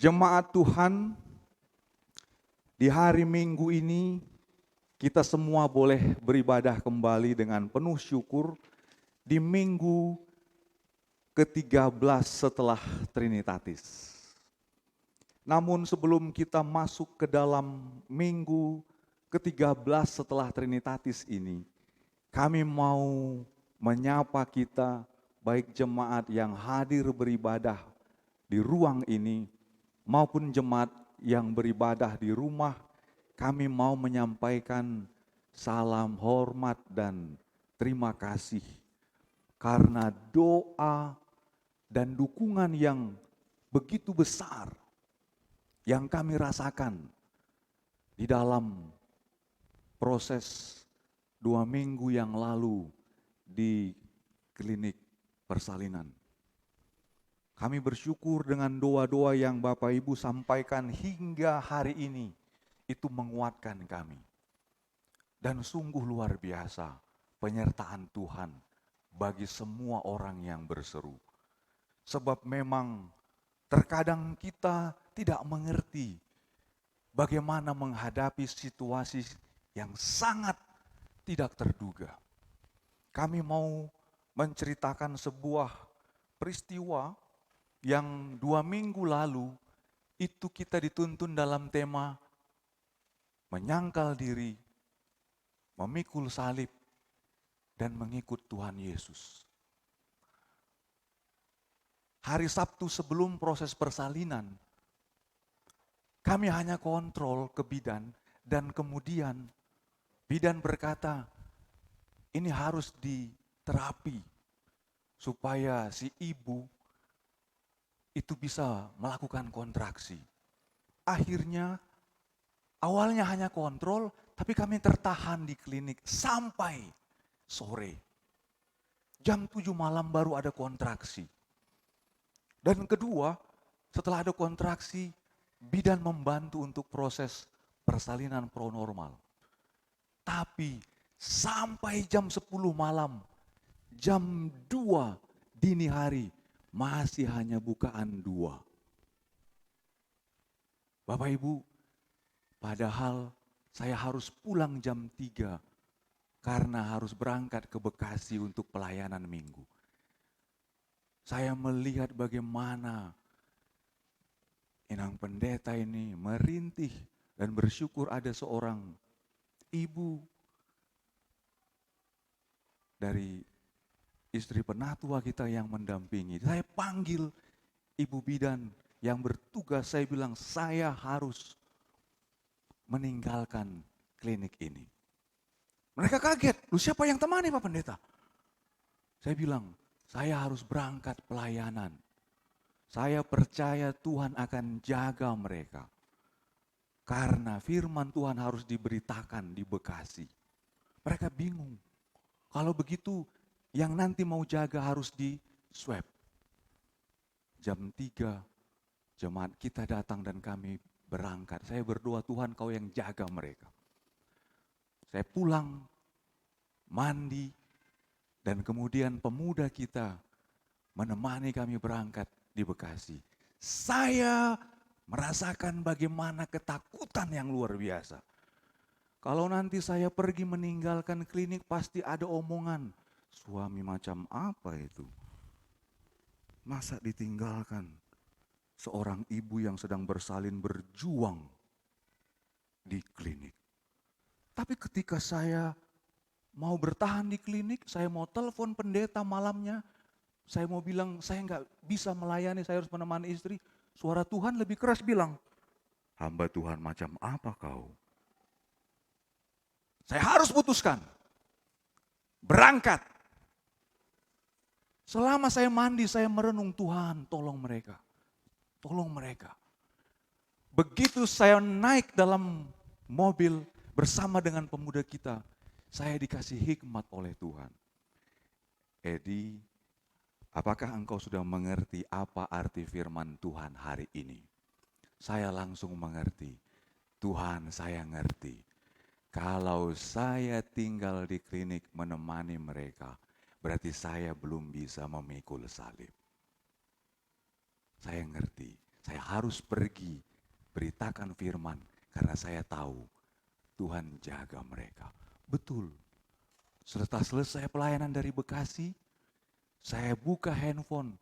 Jemaat Tuhan, di hari Minggu ini kita semua boleh beribadah kembali dengan penuh syukur di minggu ke-13 setelah Trinitatis. Namun sebelum kita masuk ke dalam minggu ke-13 setelah Trinitatis ini, kami mau menyapa kita, baik jemaat yang hadir beribadah di ruang ini, maupun jemaat yang beribadah di rumah. Kami mau menyampaikan salam hormat dan terima kasih karena doa dan dukungan yang begitu besar yang kami rasakan di dalam proses 2 minggu yang lalu di klinik persalinan. Kami bersyukur dengan doa-doa yang Bapak Ibu sampaikan hingga hari ini, itu menguatkan kami. Dan sungguh luar biasa penyertaan Tuhan bagi semua orang yang berseru. Sebab memang terkadang kita tidak mengerti bagaimana menghadapi situasi yang sangat tidak terduga. Kami mau menceritakan sebuah peristiwa yang 2 minggu lalu itu kita dituntun dalam tema menyangkal diri, memikul salib, dan mengikut Tuhan Yesus. Hari Sabtu sebelum proses persalinan, kami hanya kontrol ke bidan dan kemudian bidan berkata, ini harus diterapi supaya si ibu itu bisa melakukan kontraksi. Akhirnya awalnya hanya kontrol, tapi kami tertahan di klinik sampai sore. Jam 7 malam baru ada kontraksi. Dan kedua, setelah ada kontraksi, bidan membantu untuk proses persalinan pronormal. Tapi sampai jam 10 malam, jam 2 dini hari, masih hanya bukaan 2. Bapak Ibu, padahal saya harus pulang jam 3 karena harus berangkat ke Bekasi untuk pelayanan minggu. Saya melihat bagaimana inang pendeta ini merintih dan bersyukur ada seorang ibu dari istri penatua kita yang mendampingi. Saya panggil ibu bidan yang bertugas, saya bilang saya harus meninggalkan klinik ini. Mereka kaget, lu siapa yang temani Pak Pendeta? Saya bilang, saya harus berangkat pelayanan. Saya percaya Tuhan akan jaga mereka. Karena firman Tuhan harus diberitakan di Bekasi. Mereka bingung. Kalau begitu, yang nanti mau jaga harus di swab. Jam 3, jemaat kita datang dan kami berangkat. Saya berdoa, Tuhan kau yang jaga mereka. Saya pulang, mandi, dan kemudian pemuda kita menemani kami berangkat di Bekasi. Saya merasakan bagaimana ketakutan yang luar biasa. Kalau nanti saya pergi meninggalkan klinik pasti ada omongan, suami macam apa itu? Masa ditinggalkan seorang ibu yang sedang bersalin berjuang di klinik. Tapi ketika saya mau bertahan di klinik, saya mau telepon pendeta malamnya, saya mau bilang saya nggak bisa melayani, saya harus menemani istri. Suara Tuhan lebih keras bilang, hamba Tuhan macam apa kau? Saya harus putuskan, berangkat. Selama saya mandi, saya merenung, Tuhan tolong mereka. Tolong mereka. Begitu saya naik dalam mobil bersama dengan pemuda kita, saya dikasih hikmat oleh Tuhan. Edi, apakah engkau sudah mengerti apa arti firman Tuhan hari ini? Saya langsung mengerti. Tuhan, saya ngerti. Kalau saya tinggal di klinik menemani mereka, berarti saya belum bisa memikul salib. Saya ngerti. Saya harus pergi beritakan firman karena saya tahu Tuhan jaga mereka. Betul. Setelah selesai pelayanan dari Bekasi, saya buka handphone.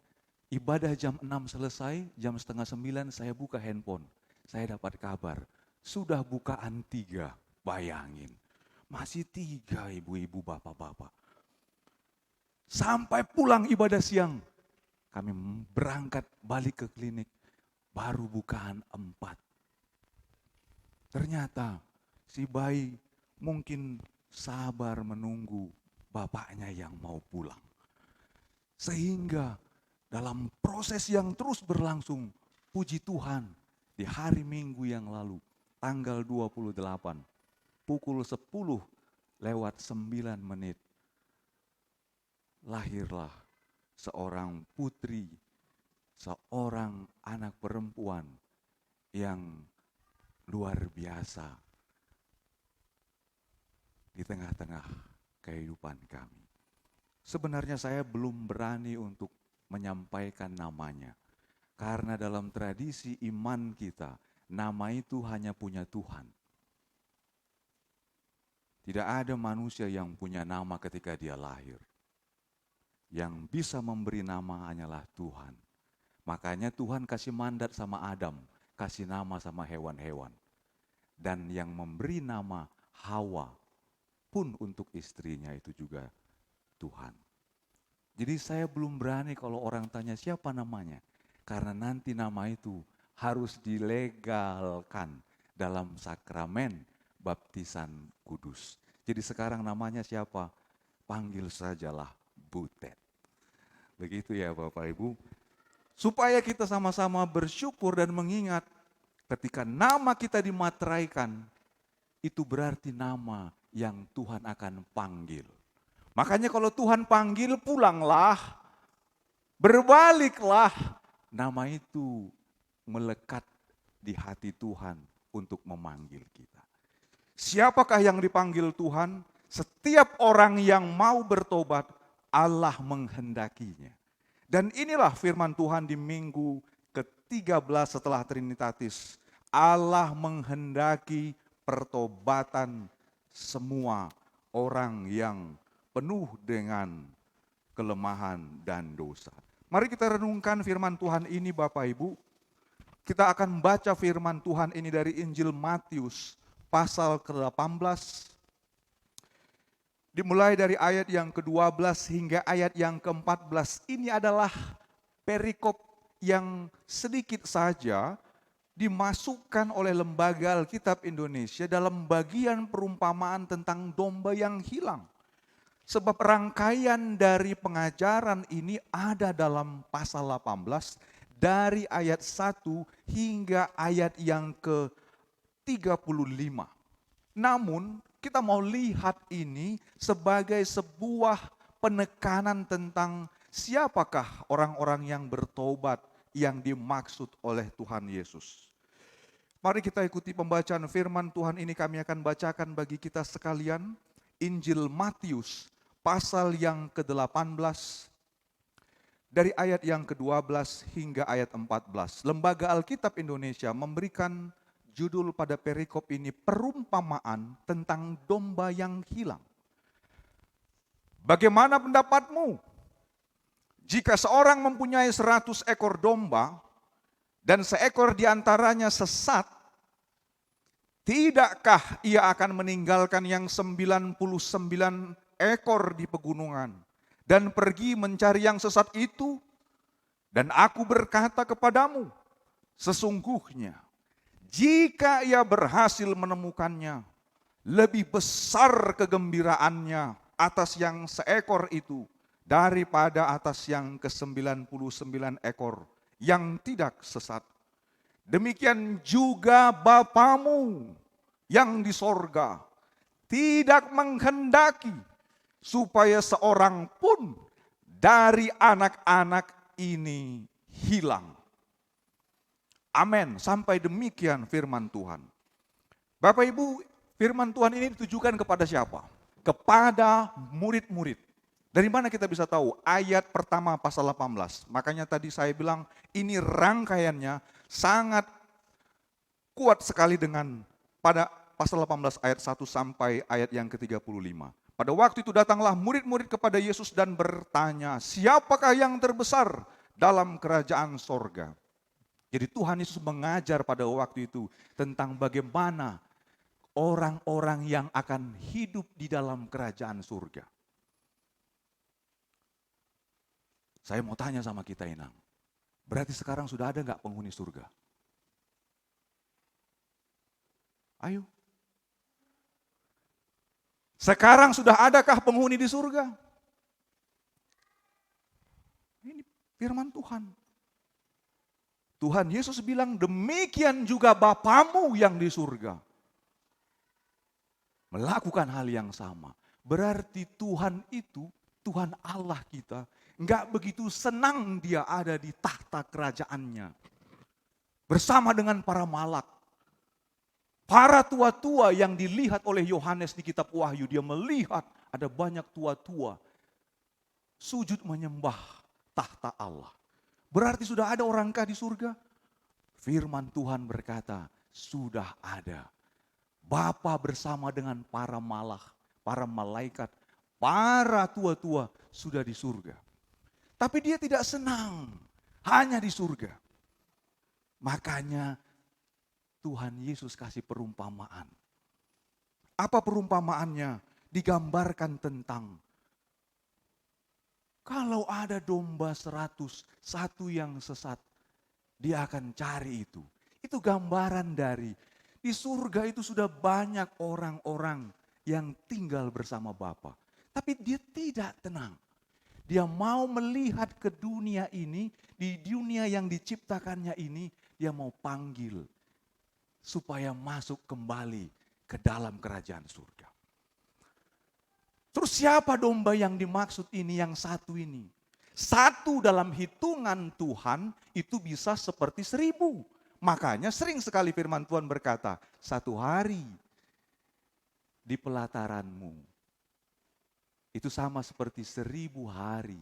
Ibadah jam 6 selesai, jam setengah 9 saya buka handphone. Saya dapat kabar, sudah bukaan 3, bayangin. Masih 3 ibu-ibu, bapak-bapak. Sampai pulang ibadah siang, kami berangkat balik ke klinik, baru bukaan 4. Ternyata si bayi mungkin sabar menunggu bapaknya yang mau pulang. Sehingga dalam proses yang terus berlangsung, puji Tuhan, di hari Minggu yang lalu, tanggal 28, pukul 10:09, lahirlah seorang putri, seorang anak perempuan yang luar biasa di tengah-tengah kehidupan kami. Sebenarnya saya belum berani untuk menyampaikan namanya. Karena dalam tradisi iman kita, nama itu hanya punya Tuhan. Tidak ada manusia yang punya nama ketika dia lahir. Yang bisa memberi nama hanyalah Tuhan. Makanya Tuhan kasih mandat sama Adam, kasih nama sama hewan-hewan. Dan yang memberi nama Hawa pun untuk istrinya itu juga Tuhan. Jadi saya belum berani kalau orang tanya siapa namanya. Karena nanti nama itu harus dilegalkan dalam sakramen baptisan kudus. Jadi sekarang namanya siapa? Panggil sajalah Butet. Begitu ya Bapak Ibu. Supaya kita sama-sama bersyukur dan mengingat ketika nama kita dimateraikan, itu berarti nama yang Tuhan akan panggil. Makanya kalau Tuhan panggil, pulanglah, berbaliklah. Nama itu melekat di hati Tuhan untuk memanggil kita. Siapakah yang dipanggil Tuhan? Setiap orang yang mau bertobat, Allah menghendakinya. Dan inilah firman Tuhan di minggu ke-13 setelah Trinitatis. Allah menghendaki pertobatan semua orang yang penuh dengan kelemahan dan dosa. Mari kita renungkan firman Tuhan ini Bapak Ibu. Kita akan baca firman Tuhan ini dari Injil Matius pasal ke-18. Dimulai dari ayat yang ke-12 hingga ayat yang ke-14. Ini adalah perikop yang sedikit saja dimasukkan oleh Lembaga Alkitab Indonesia dalam bagian perumpamaan tentang domba yang hilang. Sebab rangkaian dari pengajaran ini ada dalam pasal 18 dari ayat 1 hingga ayat yang ke-35. Namun kita mau lihat ini sebagai sebuah penekanan tentang siapakah orang-orang yang bertobat yang dimaksud oleh Tuhan Yesus. Mari kita ikuti pembacaan firman Tuhan ini, kami akan bacakan bagi kita sekalian. Injil Matius pasal yang ke-18 dari ayat yang ke-12 hingga ayat 14. Lembaga Alkitab Indonesia memberikan judul pada perikop ini perumpamaan tentang domba yang hilang. Bagaimana pendapatmu? Jika seorang mempunyai 100 ekor domba dan seekor diantaranya sesat, tidakkah ia akan meninggalkan yang 99 ekor di pegunungan dan pergi mencari yang sesat itu? Dan aku berkata kepadamu, sesungguhnya jika ia berhasil menemukannya, lebih besar kegembiraannya atas yang seekor itu daripada atas yang ke-99 ekor yang tidak sesat. Demikian juga Bapamu yang di sorga tidak menghendaki supaya seorang pun dari anak-anak ini hilang. Amin. Sampai demikian firman Tuhan. Bapak Ibu, firman Tuhan ini ditujukan kepada siapa? Kepada murid-murid. Dari mana kita bisa tahu? Ayat pertama pasal 18. Makanya tadi saya bilang ini rangkaiannya sangat kuat sekali dengan pada pasal 18 ayat 1 sampai ayat yang ke-35. Pada waktu itu datanglah murid-murid kepada Yesus dan bertanya, siapakah yang terbesar dalam kerajaan sorga? Jadi Tuhan Yesus mengajar pada waktu itu tentang bagaimana orang-orang yang akan hidup di dalam kerajaan surga. Saya mau tanya sama kita, Inang. Berarti sekarang sudah ada nggak penghuni surga? Ayo. Sekarang sudah adakah penghuni di surga? Ini firman Tuhan. Tuhan Yesus bilang, demikian juga Bapamu yang di surga. Melakukan hal yang sama. Berarti Tuhan itu, Tuhan Allah kita, nggak begitu senang dia ada di tahta kerajaannya. Bersama dengan para malak. Para tua-tua yang dilihat oleh Yohanes di kitab Wahyu, dia melihat ada banyak tua-tua sujud menyembah tahta Allah. Berarti sudah ada orangkah di surga? Firman Tuhan berkata, sudah ada. Bapa bersama dengan para malak, para malaikat, para tua-tua sudah di surga. Tapi dia tidak senang hanya di surga. Makanya Tuhan Yesus kasih perumpamaan. Apa perumpamaannya? Digambarkan tentang kalau ada domba 100, satu yang sesat, dia akan cari itu. Itu gambaran dari di surga itu sudah banyak orang-orang yang tinggal bersama Bapa. Tapi dia tidak tenang. Dia mau melihat ke dunia ini, di dunia yang diciptakannya ini, dia mau panggil supaya masuk kembali ke dalam kerajaan surga. Terus siapa domba yang dimaksud ini, yang satu ini? Satu dalam hitungan Tuhan itu bisa seperti 1000. Makanya sering sekali firman Tuhan berkata, satu hari di pelataranmu itu sama seperti 1000 hari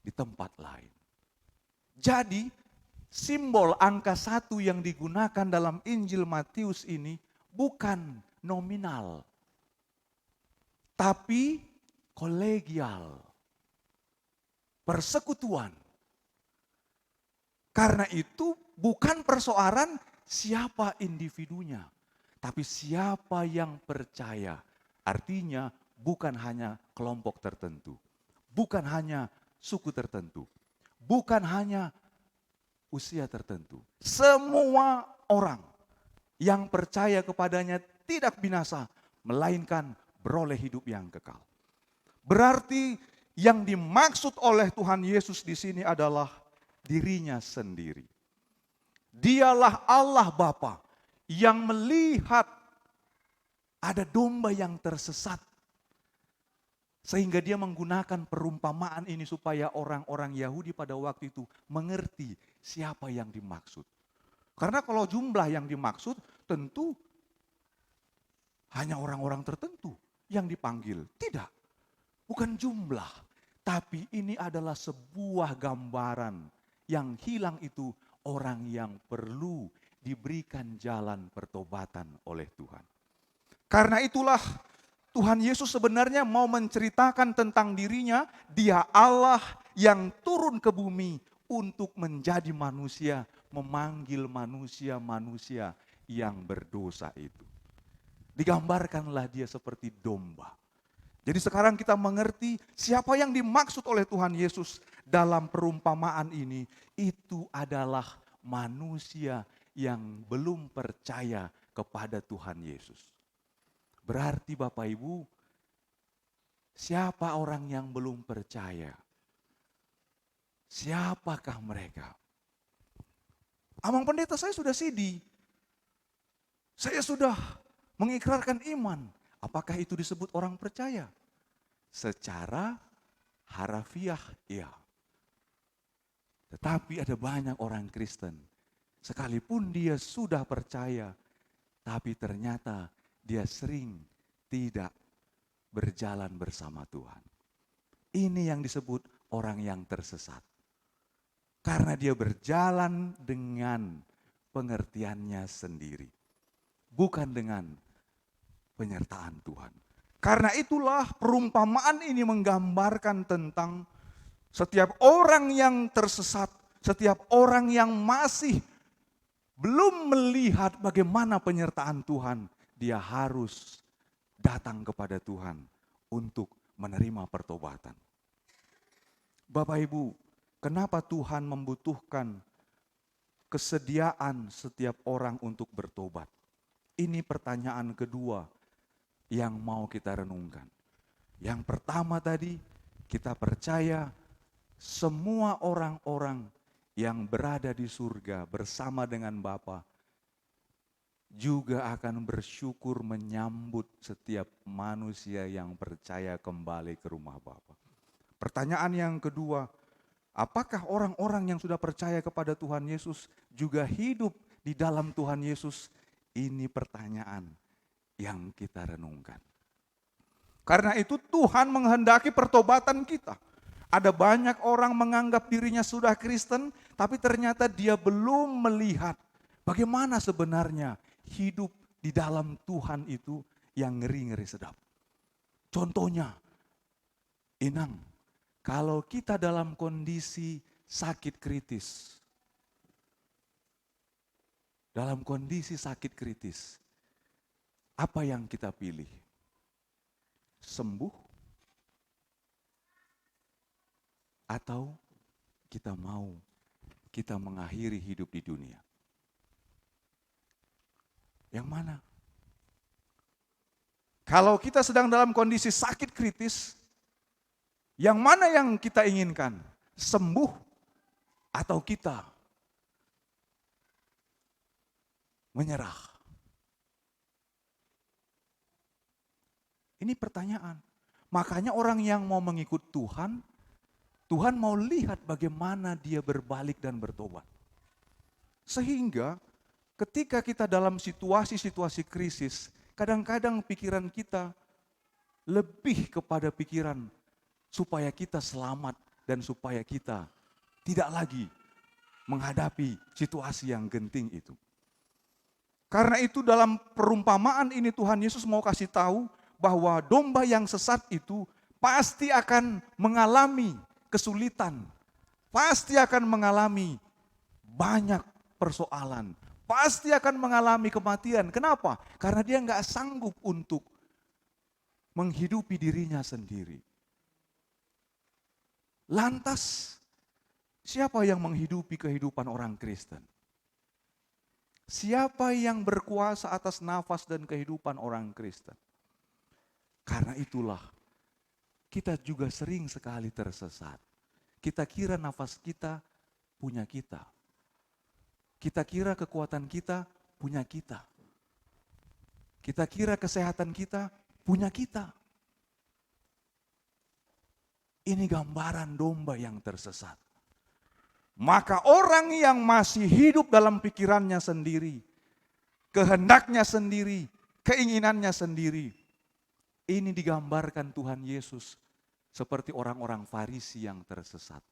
di tempat lain. Jadi simbol angka 1 yang digunakan dalam Injil Matius ini bukan nominal, tapi kolegial, persekutuan. Karena itu bukan persoalan siapa individunya, tapi siapa yang percaya. Artinya bukan hanya kelompok tertentu, bukan hanya suku tertentu, bukan hanya usia tertentu. Semua orang yang percaya kepadanya tidak binasa, melainkan beroleh hidup yang kekal. Berarti yang dimaksud oleh Tuhan Yesus di sini adalah dirinya sendiri. Dialah Allah Bapa yang melihat ada domba yang tersesat. Sehingga dia menggunakan perumpamaan ini supaya orang-orang Yahudi pada waktu itu mengerti siapa yang dimaksud. Karena kalau jumlah yang dimaksud tentu hanya orang-orang tertentu yang dipanggil. Tidak, bukan jumlah. Tapi ini adalah sebuah gambaran yang hilang itu orang yang perlu diberikan jalan pertobatan oleh Tuhan. Karena itulah Tuhan Yesus sebenarnya mau menceritakan tentang dirinya, dia Allah yang turun ke bumi untuk menjadi manusia, memanggil manusia-manusia yang berdosa itu. Digambarkanlah dia seperti domba. Jadi sekarang kita mengerti siapa yang dimaksud oleh Tuhan Yesus dalam perumpamaan ini. Itu adalah manusia yang belum percaya kepada Tuhan Yesus. Berarti Bapak Ibu, siapa orang yang belum percaya? Siapakah mereka? Amang pendeta, saya sudah sidi. Saya sudah mengikrarkan iman. Apakah itu disebut orang percaya? Secara harafiah, iya. Tetapi ada banyak orang Kristen, sekalipun dia sudah percaya, tapi ternyata dia sering tidak berjalan bersama Tuhan. Ini yang disebut orang yang tersesat. Karena dia berjalan dengan pengertiannya sendiri. Bukan dengan penyertaan Tuhan. Karena itulah perumpamaan ini menggambarkan tentang setiap orang yang tersesat, setiap orang yang masih belum melihat bagaimana penyertaan Tuhan, dia harus datang kepada Tuhan untuk menerima pertobatan. Bapak Ibu, kenapa Tuhan membutuhkan kesediaan setiap orang untuk bertobat? Ini pertanyaan kedua yang mau kita renungkan. Yang pertama tadi, kita percaya semua orang-orang yang berada di surga bersama dengan Bapa juga akan bersyukur menyambut setiap manusia yang percaya kembali ke rumah Bapa. Pertanyaan yang kedua, apakah orang-orang yang sudah percaya kepada Tuhan Yesus juga hidup di dalam Tuhan Yesus? Ini pertanyaan yang kita renungkan. Karena itu Tuhan menghendaki pertobatan kita. Ada banyak orang menganggap dirinya sudah Kristen, tapi ternyata dia belum melihat bagaimana sebenarnya hidup di dalam Tuhan itu yang ngeri-ngeri sedap. Contohnya, Inang, kalau kita dalam kondisi sakit kritis, apa yang kita pilih? Sembuh? Atau kita mengakhiri hidup di dunia? Yang mana? Kalau kita sedang dalam kondisi sakit kritis, yang mana yang kita inginkan? Sembuh atau kita menyerah? Ini pertanyaan. Makanya orang yang mau mengikut Tuhan mau lihat bagaimana dia berbalik dan bertobat. Sehingga ketika kita dalam situasi-situasi krisis, kadang-kadang pikiran kita lebih kepada pikiran supaya kita selamat dan supaya kita tidak lagi menghadapi situasi yang genting itu. Karena itu dalam perumpamaan ini Tuhan Yesus mau kasih tahu bahwa domba yang sesat itu pasti akan mengalami kesulitan, pasti akan mengalami banyak persoalan, pasti akan mengalami kematian. Kenapa? Karena dia nggak sanggup untuk menghidupi dirinya sendiri. Lantas, siapa yang menghidupi kehidupan orang Kristen? Siapa yang berkuasa atas nafas dan kehidupan orang Kristen? Karena itulah kita juga sering sekali tersesat. Kita kira nafas kita punya kita. Kita kira kekuatan kita punya kita. Kita kira kesehatan kita punya kita. Ini gambaran domba yang tersesat. Maka orang yang masih hidup dalam pikirannya sendiri, kehendaknya sendiri, keinginannya sendiri, ini digambarkan Tuhan Yesus seperti orang-orang Farisi yang tersesat.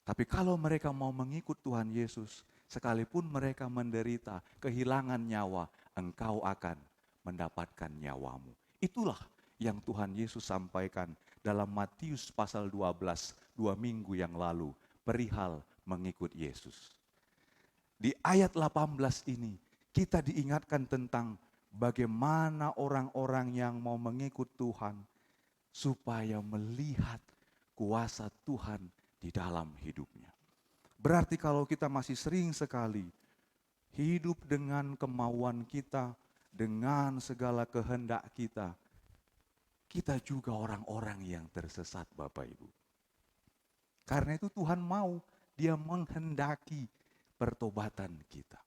Tapi kalau mereka mau mengikut Tuhan Yesus, sekalipun mereka menderita kehilangan nyawa, engkau akan mendapatkan nyawamu. Itulah yang Tuhan Yesus sampaikan dalam Matius pasal 12, 2 minggu yang lalu, perihal mengikut Yesus. Di ayat 18 ini, kita diingatkan tentang bagaimana orang-orang yang mau mengikut Tuhan, supaya melihat kuasa Tuhan di dalam hidupnya. Berarti kalau kita masih sering sekali hidup dengan kemauan kita, dengan segala kehendak kita, kita juga orang-orang yang tersesat Bapak Ibu. Karena itu Tuhan mau, Dia menghendaki pertobatan kita.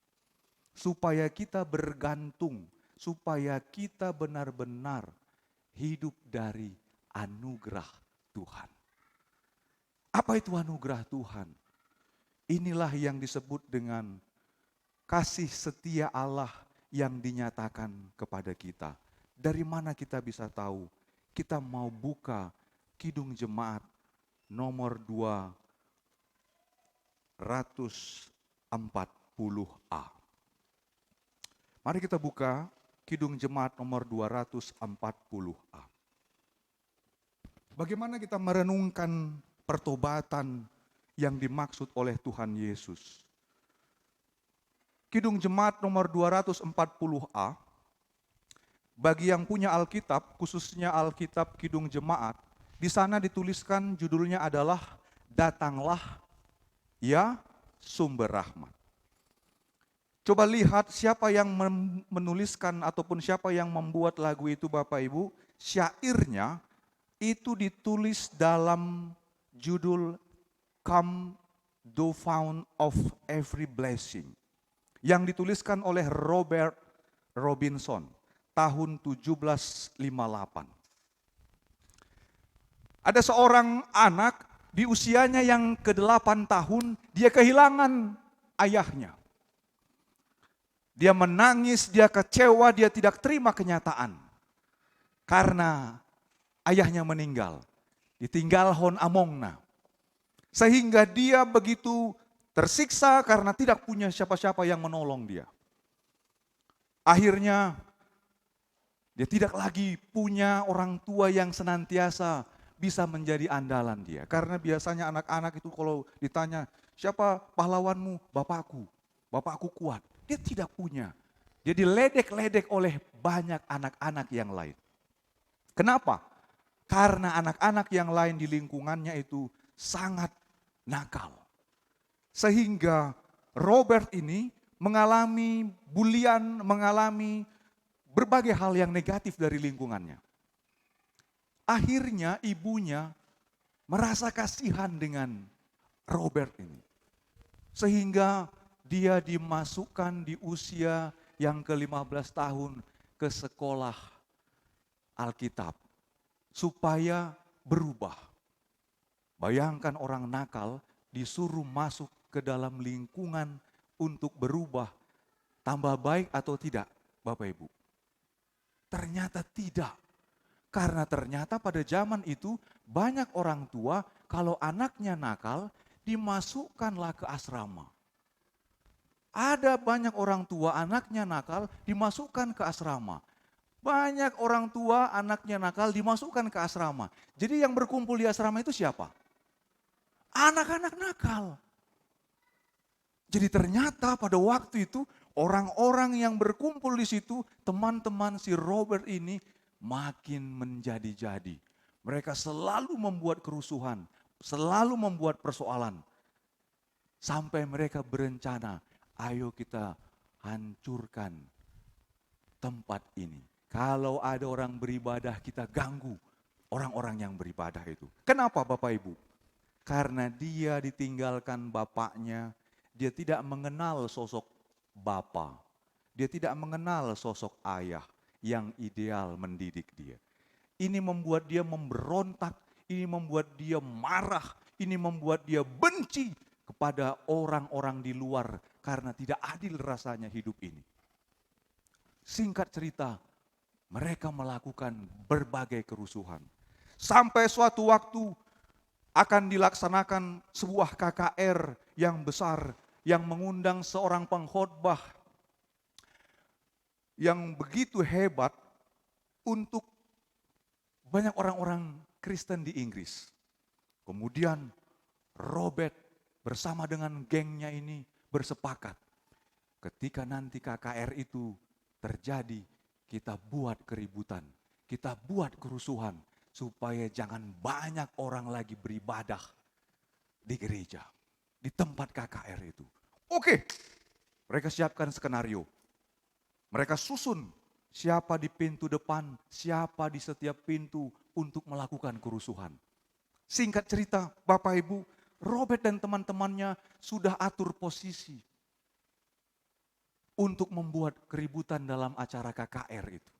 Supaya kita bergantung, supaya kita benar-benar hidup dari anugerah Tuhan. Apa itu anugerah Tuhan? Inilah yang disebut dengan kasih setia Allah yang dinyatakan kepada kita Dari mana kita bisa tahu? Kita mau buka Kidung Jemaat nomor 240A. Mari kita buka Kidung Jemaat nomor 240A. Bagaimana kita merenungkan pertobatan yang dimaksud oleh Tuhan Yesus? Kidung Jemaat nomor 240A, bagi yang punya Alkitab, khususnya Alkitab Kidung Jemaat, di sana dituliskan judulnya adalah Datanglah ya Sumber Rahmat. Coba lihat siapa yang menuliskan ataupun siapa yang membuat lagu itu Bapak Ibu. Syairnya itu ditulis dalam judul Come Thou Fount of Every Blessing, yang dituliskan oleh Robert Robinson tahun 1758. Ada seorang anak di usianya yang ke-8 tahun, dia kehilangan ayahnya. Dia menangis, dia kecewa, dia tidak terima kenyataan. Karena ayahnya meninggal, ditinggal hon amongna. Sehingga dia begitu tersiksa karena tidak punya siapa-siapa yang menolong dia. Akhirnya dia tidak lagi punya orang tua yang senantiasa bisa menjadi andalan dia. Karena biasanya anak-anak itu kalau ditanya, siapa pahlawanmu? Bapakku, bapakku kuat. Dia tidak punya. Dia diledek-ledek oleh banyak anak-anak yang lain. Kenapa? Karena anak-anak yang lain di lingkungannya itu sangat nakal. Sehingga Robert ini mengalami bulian, mengalami berbagai hal yang negatif dari lingkungannya. Akhirnya ibunya merasa kasihan dengan Robert ini. Sehingga dia dimasukkan di usia yang ke-15 tahun ke sekolah Alkitab. Supaya berubah. Bayangkan orang nakal disuruh masuk ke dalam lingkungan untuk berubah. Tambah baik atau tidak Bapak Ibu? Ternyata tidak. Karena ternyata pada zaman itu banyak orang tua kalau anaknya nakal dimasukkanlah ke asrama. Ada banyak orang tua anaknya nakal dimasukkan ke asrama. Banyak orang tua anaknya nakal dimasukkan ke asrama. Jadi yang berkumpul di asrama itu siapa? Anak-anak nakal. Jadi ternyata pada waktu itu orang-orang yang berkumpul di situ, teman-teman si Robert ini makin menjadi-jadi. Mereka selalu membuat kerusuhan, selalu membuat persoalan. Sampai mereka berencana, ayo kita hancurkan tempat ini. Kalau ada orang beribadah, kita ganggu orang-orang yang beribadah itu. Kenapa Bapak Ibu? Karena dia ditinggalkan bapaknya, dia tidak mengenal sosok bapa. Dia tidak mengenal sosok ayah yang ideal mendidik dia. Ini membuat dia memberontak, ini membuat dia marah, ini membuat dia benci kepada orang-orang di luar karena tidak adil rasanya hidup ini. Singkat cerita, mereka melakukan berbagai kerusuhan. Sampai suatu waktu akan dilaksanakan sebuah KKR yang besar yang mengundang seorang pengkhotbah yang begitu hebat untuk banyak orang-orang Kristen di Inggris. Kemudian Robert bersama dengan gengnya ini bersepakat. Ketika nanti KKR itu terjadi, kita buat keributan, kita buat kerusuhan, supaya jangan banyak orang lagi beribadah di gereja, di tempat KKR itu. Oke, mereka siapkan skenario. Mereka susun siapa di pintu depan, siapa di setiap pintu untuk melakukan kerusuhan. Singkat cerita, Bapak Ibu, Robert dan teman-temannya sudah atur posisi untuk membuat keributan dalam acara KKR itu.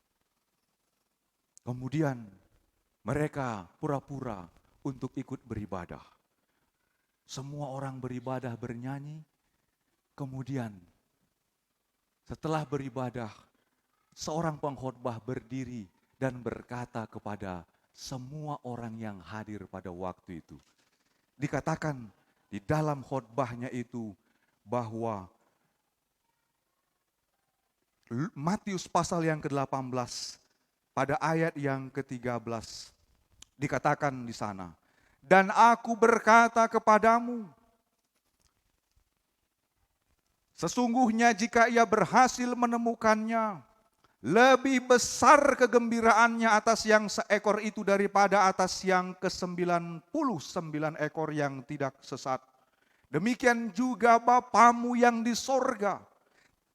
Kemudian mereka pura-pura untuk ikut beribadah. Semua orang beribadah bernyanyi, kemudian setelah beribadah seorang pengkhotbah berdiri dan berkata kepada semua orang yang hadir pada waktu itu. Dikatakan di dalam khotbahnya itu bahwa Matius pasal yang ke-18 pada ayat yang ke-13 dikatakan di sana, dan aku berkata kepadamu, sesungguhnya jika ia berhasil menemukannya, lebih besar kegembiraannya atas yang seekor itu daripada atas yang ke-99 ekor yang tidak sesat. Demikian juga Bapamu yang di sorga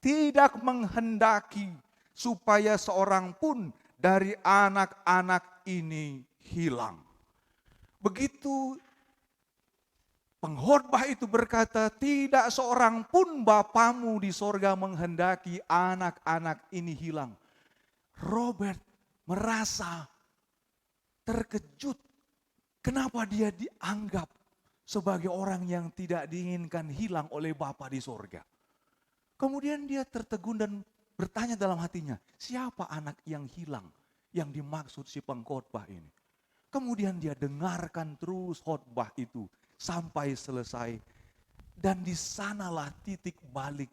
tidak menghendaki supaya seorang pun dari anak-anak ini hilang. Begitu pengkhotbah itu berkata, tidak seorang pun Bapamu di sorga menghendaki anak-anak ini hilang. Robert merasa terkejut. Kenapa dia dianggap sebagai orang yang tidak diinginkan hilang oleh Bapa di sorga? Kemudian dia tertegun dan bertanya dalam hatinya, siapa anak yang hilang yang dimaksud si pengkhotbah ini? Kemudian dia dengarkan terus khotbah itu sampai selesai, dan di sanalah titik balik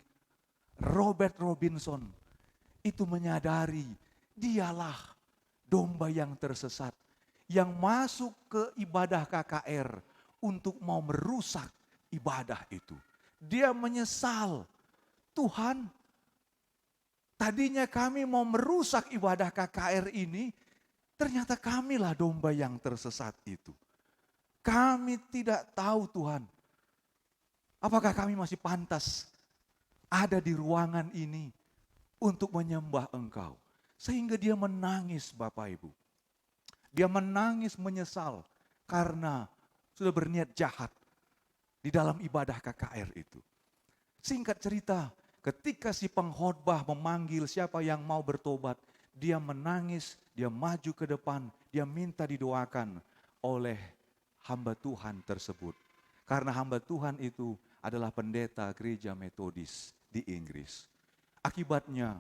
Robert Robinson itu menyadari dialah domba yang tersesat yang masuk ke ibadah KKR untuk mau merusak ibadah itu. Dia menyesal, Tuhan, tadinya kami mau merusak ibadah KKR ini, ternyata kamilah domba yang tersesat itu. Kami tidak tahu Tuhan, apakah kami masih pantas ada di ruangan ini untuk menyembah Engkau. Sehingga dia menangis Bapak Ibu. Dia menangis menyesal karena sudah berniat jahat di dalam ibadah KKR itu. Singkat cerita, ketika si pengkhotbah memanggil siapa yang mau bertobat, dia menangis, dia maju ke depan, dia minta didoakan oleh hamba Tuhan tersebut. Karena hamba Tuhan itu adalah pendeta gereja Metodis di Inggris. Akibatnya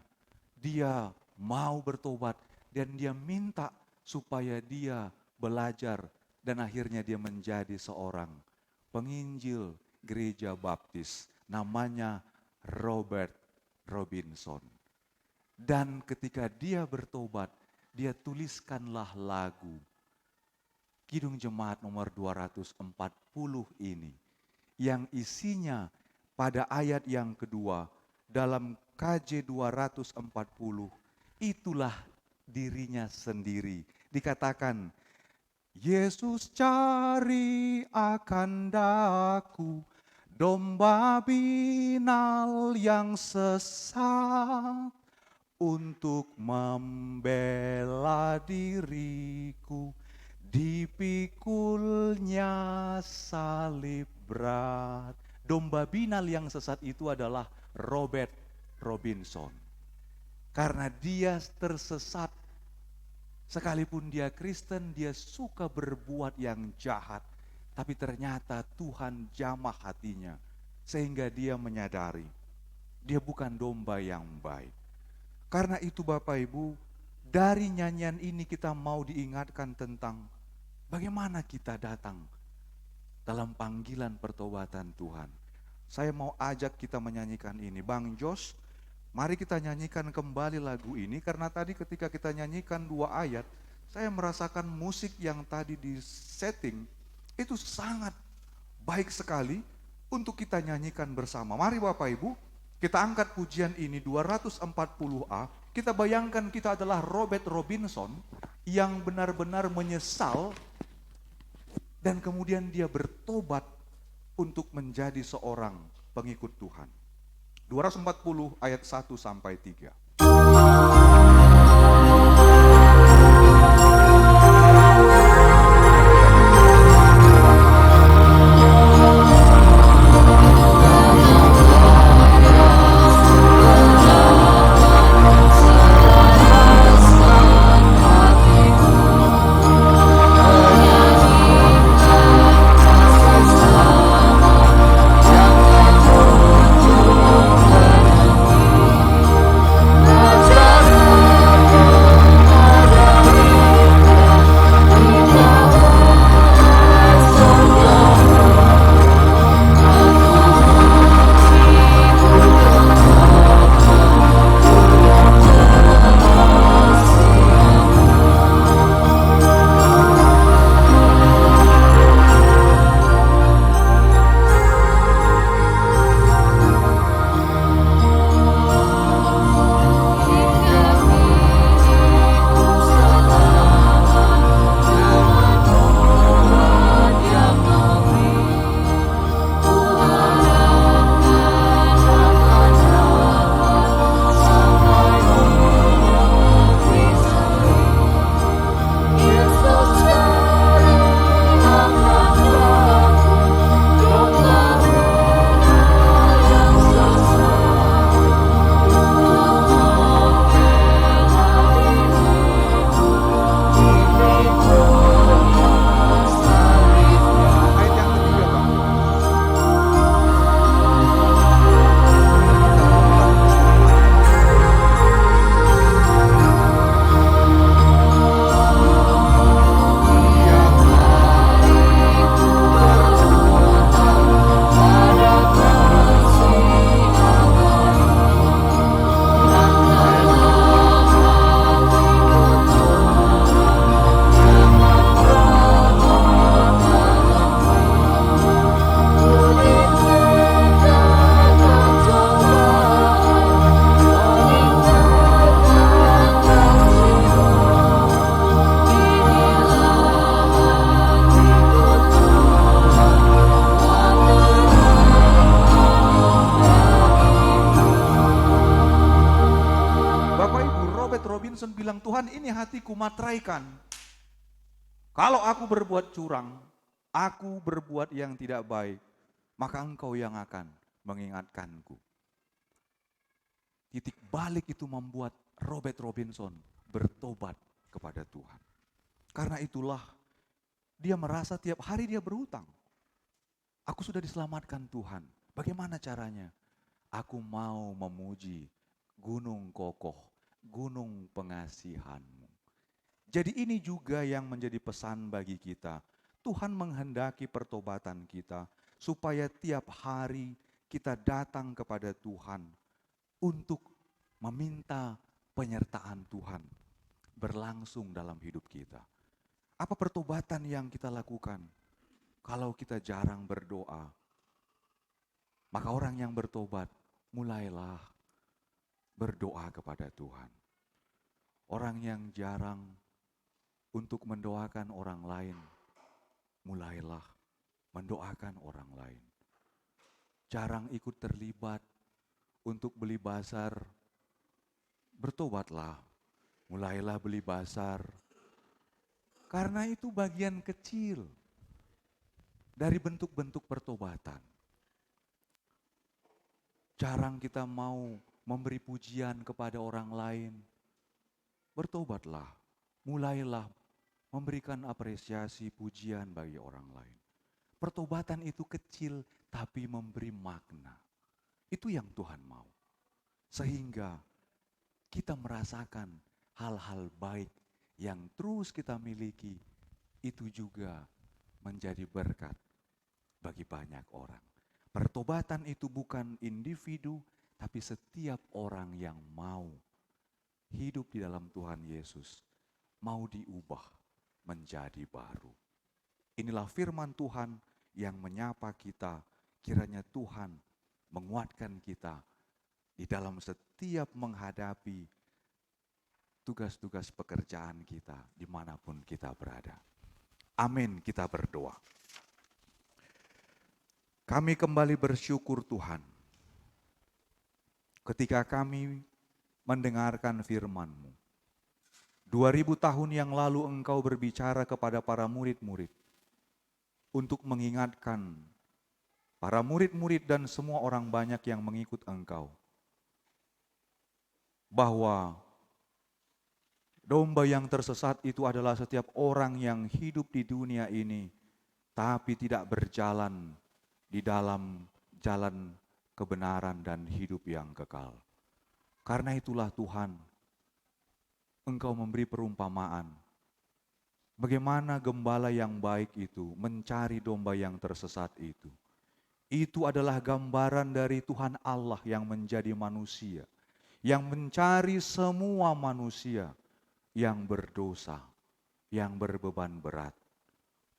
dia mau bertobat dan dia minta supaya dia belajar dan akhirnya dia menjadi seorang penginjil gereja baptis. Namanya Robert Robinson. Dan ketika dia bertobat, dia tuliskanlah lagu Kidung Jemaat nomor 240 ini, yang isinya pada ayat yang kedua dalam KJ 240, itulah dirinya sendiri. Dikatakan, Yesus cari akan daku, domba binal yang sesat, untuk membela diriku. Dipikulnya salib berat. Domba binal yang sesat itu adalah Robert Robinson. Karena dia tersesat, sekalipun dia Kristen, dia suka berbuat yang jahat. Tapi ternyata Tuhan jamah hatinya, sehingga dia menyadari dia bukan domba yang baik. Karena itu Bapak Ibu, dari nyanyian ini kita mau diingatkan tentang bagaimana kita datang dalam panggilan pertobatan Tuhan. Saya mau ajak kita menyanyikan ini. Bang Jos, mari kita nyanyikan kembali lagu ini. Karena tadi ketika kita nyanyikan 2 ayat, saya merasakan musik yang tadi di setting itu sangat baik sekali untuk kita nyanyikan bersama. Mari Bapak Ibu, kita angkat pujian ini 240A. Kita bayangkan kita adalah Robert Robinson yang benar-benar menyesal dan kemudian dia bertobat untuk menjadi seorang pengikut Tuhan. 240 ayat 1 sampai 3. bilang, Tuhan ini hatiku, materaikan. Kalau aku berbuat curang, aku berbuat yang tidak baik, maka Engkau yang akan mengingatkanku. Titik balik itu membuat Robert Robinson bertobat kepada Tuhan. Karena itulah dia merasa tiap hari dia berhutang. Aku sudah diselamatkan Tuhan. Bagaimana caranya? Aku mau memuji gunung kokoh, gunung pengasihan-Mu. Jadi ini juga yang menjadi pesan bagi kita. Tuhan menghendaki pertobatan kita supaya tiap hari kita datang kepada Tuhan untuk meminta penyertaan Tuhan berlangsung dalam hidup kita. Apa pertobatan yang kita lakukan? Kalau kita jarang berdoa, maka orang yang bertobat mulailah berdoa kepada Tuhan. Orang yang jarang untuk mendoakan orang lain, mulailah mendoakan orang lain. Jarang ikut terlibat untuk beli bazar, bertobatlah, mulailah beli bazar. Karena itu bagian kecil dari bentuk-bentuk pertobatan. Jarang kita mau memberi pujian kepada orang lain, bertobatlah, mulailah memberikan apresiasi pujian bagi orang lain. Pertobatan itu kecil tapi memberi makna. Itu yang Tuhan mau. Sehingga kita merasakan hal-hal baik yang terus kita miliki, itu juga menjadi berkat bagi banyak orang. Pertobatan itu bukan individu, tapi setiap orang yang mau hidup di dalam Tuhan Yesus, mau diubah menjadi baru. Inilah firman Tuhan yang menyapa kita, kiranya Tuhan menguatkan kita di dalam setiap menghadapi tugas-tugas pekerjaan kita dimanapun kita berada. Amin, kita berdoa. Kami kembali bersyukur Tuhan, ketika kami mendengarkan firman-Mu. 2000 tahun yang lalu Engkau berbicara kepada para murid-murid untuk mengingatkan para murid-murid dan semua orang banyak yang mengikut Engkau bahwa domba yang tersesat itu adalah setiap orang yang hidup di dunia ini tapi tidak berjalan di dalam jalan kebenaran dan hidup yang kekal. Karena itulah Tuhan, Engkau memberi perumpamaan. Bagaimana gembala yang baik itu mencari domba yang tersesat itu. Itu adalah gambaran dari Tuhan Allah yang menjadi manusia, yang mencari semua manusia yang berdosa, yang berbeban berat,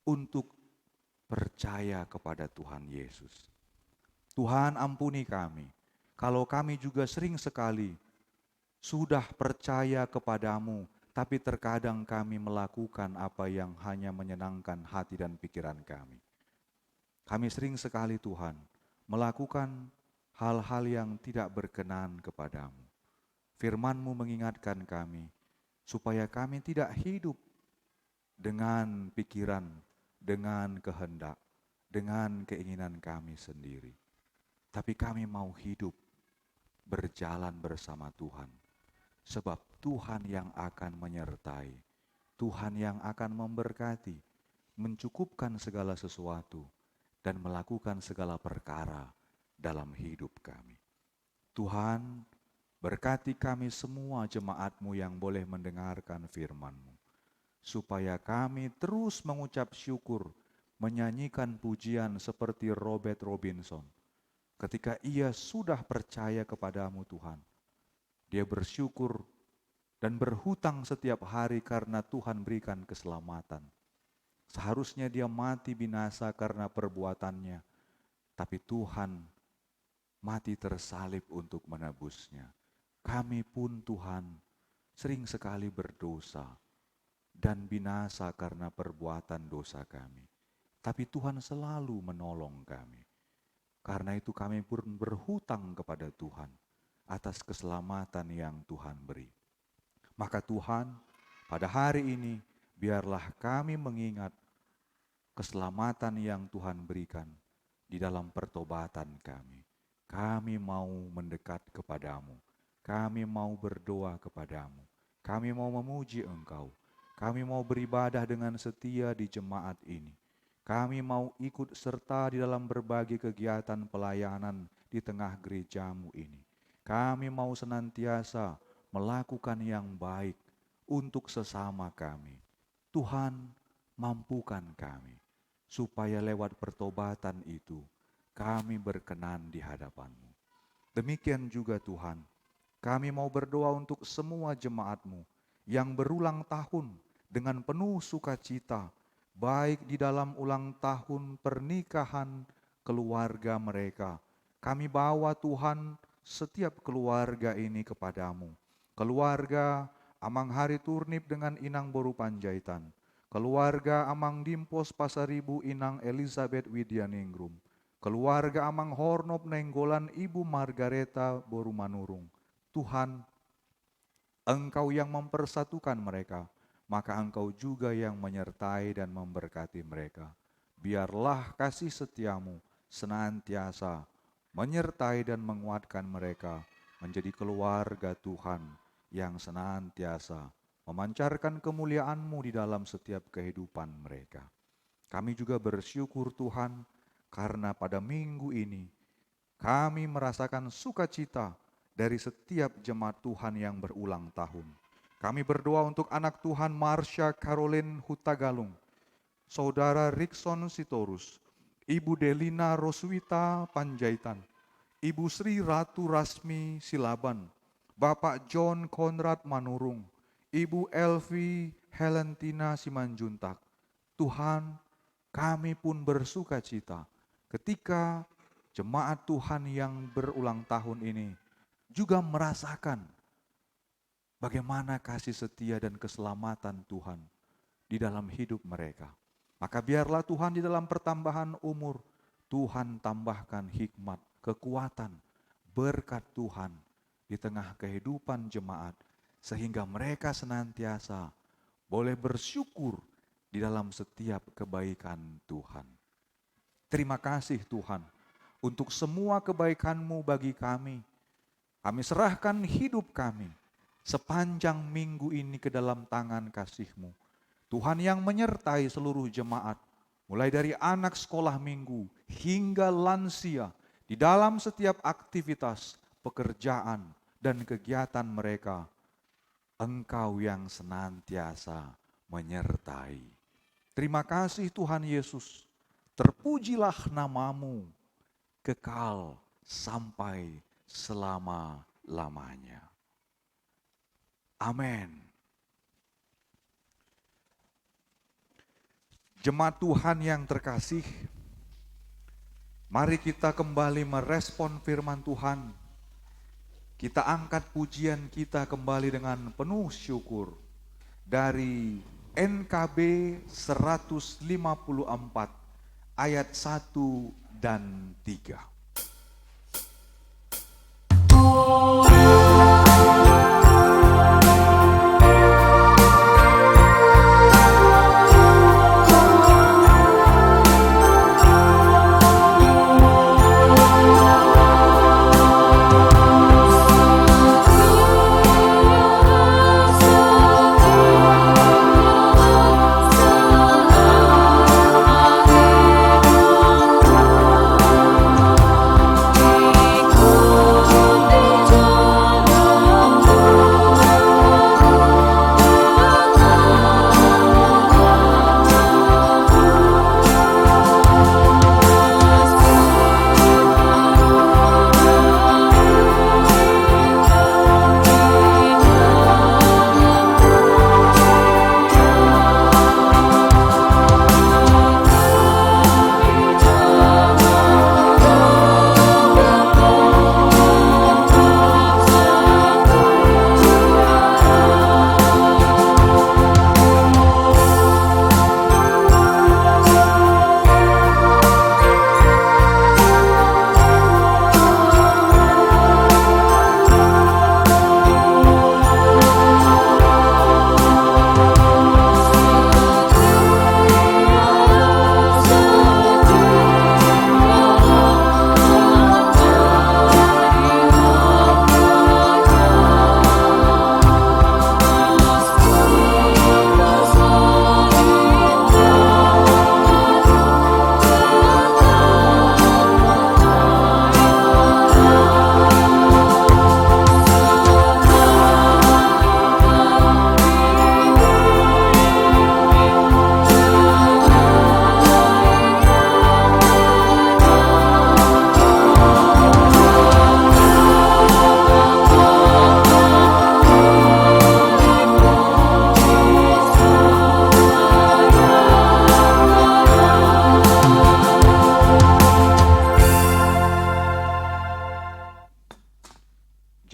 untuk percaya kepada Tuhan Yesus. Tuhan ampuni kami, kalau kami juga sering sekali sudah percaya kepadamu, tapi terkadang kami melakukan apa yang hanya menyenangkan hati dan pikiran kami. Kami sering sekali Tuhan melakukan hal-hal yang tidak berkenan kepadamu. Firman-Mu mengingatkan kami supaya kami tidak hidup dengan pikiran, dengan kehendak, dengan keinginan kami sendiri. Tapi kami mau hidup berjalan bersama Tuhan. Sebab Tuhan yang akan menyertai, Tuhan yang akan memberkati, mencukupkan segala sesuatu, dan melakukan segala perkara dalam hidup kami. Tuhan, berkati kami semua jemaat-Mu yang boleh mendengarkan firman-Mu, supaya kami terus mengucap syukur, menyanyikan pujian seperti Robert Robinson. Ketika ia sudah percaya kepadamu Tuhan, dia bersyukur dan berhutang setiap hari karena Tuhan berikan keselamatan. Seharusnya dia mati binasa karena perbuatannya, tapi Tuhan mati tersalib untuk menebusnya. Kami pun Tuhan sering sekali berdosa dan binasa karena perbuatan dosa kami. Tapi Tuhan selalu menolong kami. Karena itu kami pun berhutang kepada Tuhan atas keselamatan yang Tuhan beri. Maka Tuhan, pada hari ini biarlah kami mengingat keselamatan yang Tuhan berikan di dalam pertobatan kami. Kami mau mendekat kepadamu. Kami mau berdoa kepadamu. Kami mau memuji Engkau. Kami mau beribadah dengan setia di jemaat ini. Kami mau ikut serta di dalam berbagai kegiatan pelayanan di tengah gerejamu ini. Kami mau senantiasa melakukan yang baik untuk sesama kami. Tuhan, mampukan kami, supaya lewat pertobatan itu, kami berkenan di hadapan-Mu. Demikian juga Tuhan, kami mau berdoa untuk semua jemaat-Mu yang berulang tahun dengan penuh sukacita, baik di dalam ulang tahun pernikahan keluarga mereka. Kami bawa Tuhan setiap keluarga ini kepadamu. Keluarga Amang Hari Turnip dengan Inang Boru Panjaitan. Keluarga Amang Dimpos Pasaribu Inang Elizabeth Widyaningrum. Keluarga Amang Hornop Nenggolan Ibu Margareta Boru Manurung. Tuhan, Engkau yang mempersatukan mereka, maka Engkau juga yang menyertai dan memberkati mereka. Biarlah kasih setiamu senantiasa menyertai dan menguatkan mereka menjadi keluarga Tuhan yang senantiasa memancarkan kemuliaan-Mu di dalam setiap kehidupan mereka. Kami juga bersyukur Tuhan, karena pada minggu ini kami merasakan sukacita dari setiap jemaat Tuhan yang berulang tahun. Kami berdoa untuk anak Tuhan Marsha Caroline Hutagalung, Saudara Rickson Sitorus, Ibu Delina Roswita Panjaitan, Ibu Sri Ratu Rasmi Silaban, Bapak John Konrad Manurung, Ibu Elvi Helentina Simanjuntak. Tuhan, kami pun bersuka cita ketika jemaat Tuhan yang berulang tahun ini juga merasakan bagaimana kasih setia dan keselamatan Tuhan di dalam hidup mereka. Maka biarlah Tuhan di dalam pertambahan umur, Tuhan tambahkan hikmat, kekuatan, berkat Tuhan di tengah kehidupan jemaat, sehingga mereka senantiasa boleh bersyukur di dalam setiap kebaikan Tuhan. Terima kasih Tuhan untuk semua kebaikan-Mu bagi kami. Kami serahkan hidup kami sepanjang minggu ini ke dalam tangan kasih-Mu. Tuhan yang menyertai seluruh jemaat, mulai dari anak sekolah minggu hingga lansia, di dalam setiap aktivitas, pekerjaan, dan kegiatan mereka. Engkau yang senantiasa menyertai. Terima kasih Tuhan Yesus, terpujilah nama-Mu kekal sampai selama-lamanya. Amin. Jemaat Tuhan yang terkasih, mari kita kembali merespon firman Tuhan. Kita angkat pujian kita kembali dengan penuh syukur dari NKB 154 ayat 1 dan 3.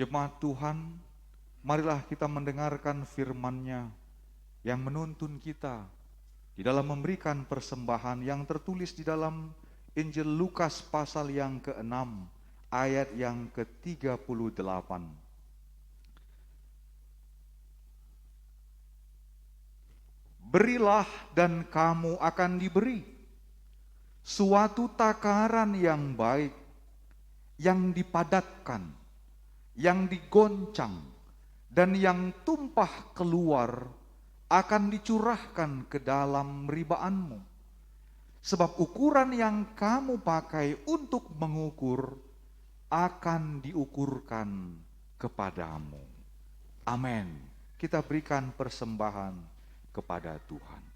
Jemaat Tuhan, marilah kita mendengarkan firman-Nya yang menuntun kita di dalam memberikan persembahan yang tertulis di dalam Injil Lukas pasal yang ke-6 ayat yang ke-38. Berilah dan kamu akan diberi suatu takaran yang baik, yang dipadatkan, yang digoncang, dan yang tumpah keluar akan dicurahkan ke dalam ribaanmu. Sebab ukuran yang kamu pakai untuk mengukur akan diukurkan kepadamu. Amin. Kita berikan persembahan kepada Tuhan.